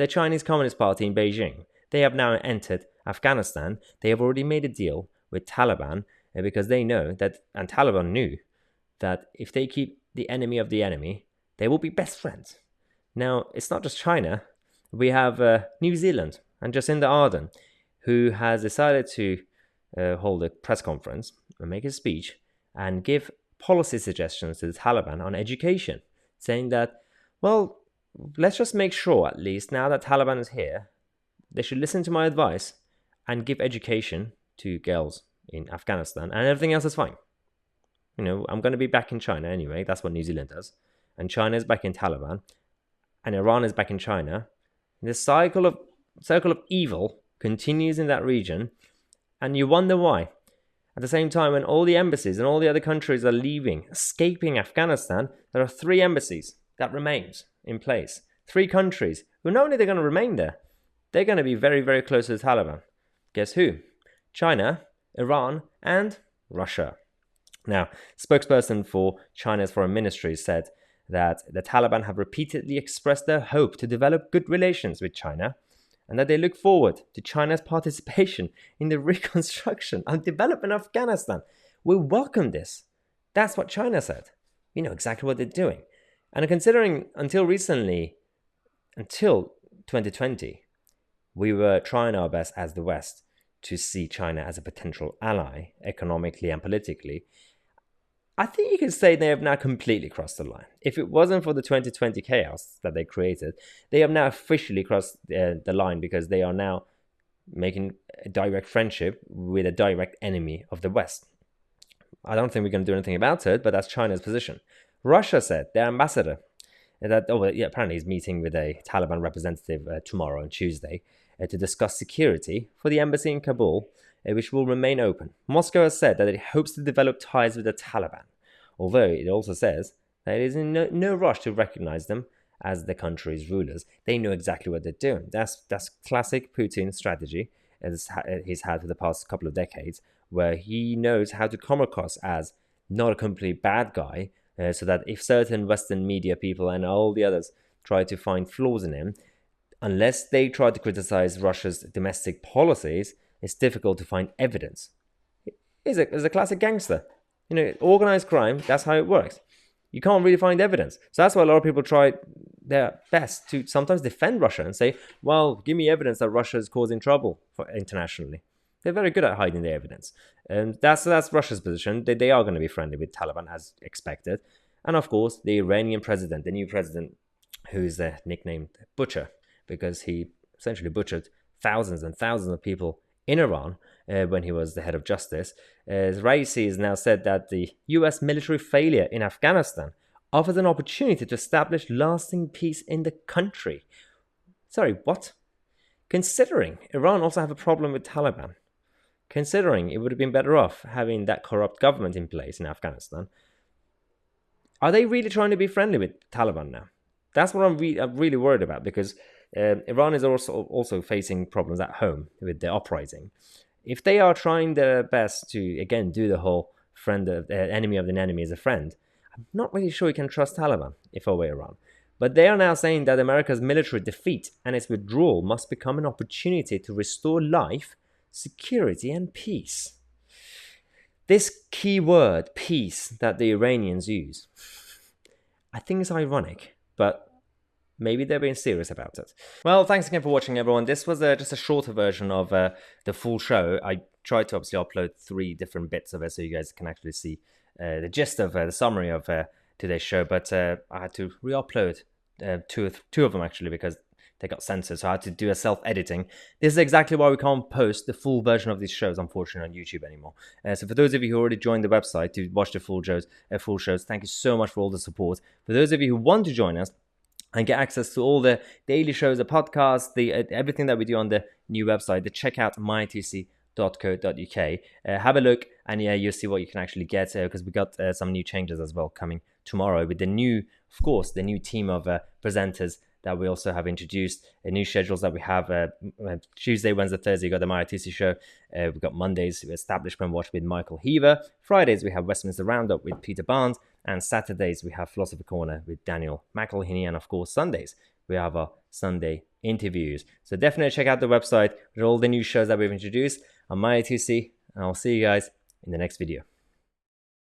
the Chinese Communist Party in Beijing. They have now entered Afghanistan. They have already made a deal with Taliban because they know that, and Taliban knew, that if they keep the enemy of the enemy, they will be best friends. Now, it's not just China. We have New Zealand and Jacinda Ardern, who has decided to hold a press conference and make a speech and give policy suggestions to the Taliban on education, saying that, well, let's just make sure, at least now that Taliban is here, they should listen to my advice and give education to girls in Afghanistan, and everything else is fine. You know, I'm going to be back in China anyway. That's what New Zealand does. And China is back in Taliban, and Iran is back in China. And the circle of evil continues in that region, and you wonder why. At the same time, when all the embassies and all the other countries are leaving, escaping Afghanistan, there are 3 embassies that remains in place. 3 countries who not only they're going to remain there, they're going to be very, very close to the Taliban. Guess who? China, Iran, and Russia. Now, spokesperson for China's foreign ministry said that the Taliban have repeatedly expressed their hope to develop good relations with China, and that they look forward to China's participation in the reconstruction and development of Afghanistan. We welcome this. That's what China said. We know exactly what they're doing. And considering until recently, until 2020, we were trying our best as the West to see China as a potential ally, economically and politically, I think you could say they have now completely crossed the line. If it wasn't for the 2020 chaos that they created, they have now officially crossed the line, because they are now making a direct friendship with a direct enemy of the West. I don't think we're going to do anything about it, but that's China's position. Russia said, their ambassador, that apparently he's meeting with a Taliban representative tomorrow on Tuesday to discuss security for the embassy in Kabul, which will remain open. Moscow has said that it hopes to develop ties with the Taliban, although it also says that it is in no rush to recognize them as the country's rulers. They know exactly what they're doing. That's classic Putin strategy, as he's had for the past couple of decades, where he knows how to come across as not a complete bad guy, so that if certain Western media people and all the others try to find flaws in him, unless they try to criticize Russia's domestic policies, it's difficult to find evidence. He's a classic gangster. You know, organized crime, that's how it works. You can't really find evidence. So that's why a lot of people try their best to sometimes defend Russia and say, well, give me evidence that Russia is causing trouble internationally. They're very good at hiding the evidence. And that's Russia's position. They are going to be friendly with Taliban as expected. And of course, the Iranian president, the new president, who's nicknamed Butcher, because he essentially butchered thousands and thousands of people in Iran when he was the head of justice. Raisi has now said that the US military failure in Afghanistan offers an opportunity to establish lasting peace in the country. Sorry, what? Considering Iran also have a problem with Taliban, considering it would have been better off having that corrupt government in place in Afghanistan, are they really trying to be friendly with Taliban now? That's what I'm really worried about, because Iran is also facing problems at home with the uprising. If they are trying their best to, again, do the whole enemy of the enemy is a friend, I'm not really sure you can trust Taliban if I were Iran. But they are now saying that America's military defeat and its withdrawal must become an opportunity to restore life, security, and peace. This key word, peace, that the Iranians use, I think is ironic, but maybe they're being serious about it. Well, thanks again for watching, everyone. This was just a shorter version of the full show. I tried to obviously upload 3 different bits of it so you guys can actually see the gist of the summary of today's show, but I had to re-upload two of them actually, because they got censored, so I had to do a self-editing. This is exactly why we can't post the full version of these shows, unfortunately, on YouTube anymore. So for those of you who already joined the website to watch the full shows, thank you so much for all the support. For those of you who want to join us and get access to all the daily shows, the podcasts, everything that we do on the new website, check out mytc.co.uk. Have a look, and you'll see what you can actually get, because we got some new changes as well coming tomorrow with the new team of presenters that we also have introduced, new schedules that we have. Tuesday, Wednesday, Thursday, we got the MyTC show. We've got Mondays, Establishment Watch with Michael Heaver. Fridays, we have Westminster Roundup with Peter Barnes. And Saturdays, we have Philosophy Corner with Daniel McElhinney. And of course, Sundays, we have our Sunday interviews. So definitely check out the website with all the new shows that we've introduced. I'm Tousi, and I'll see you guys in the next video.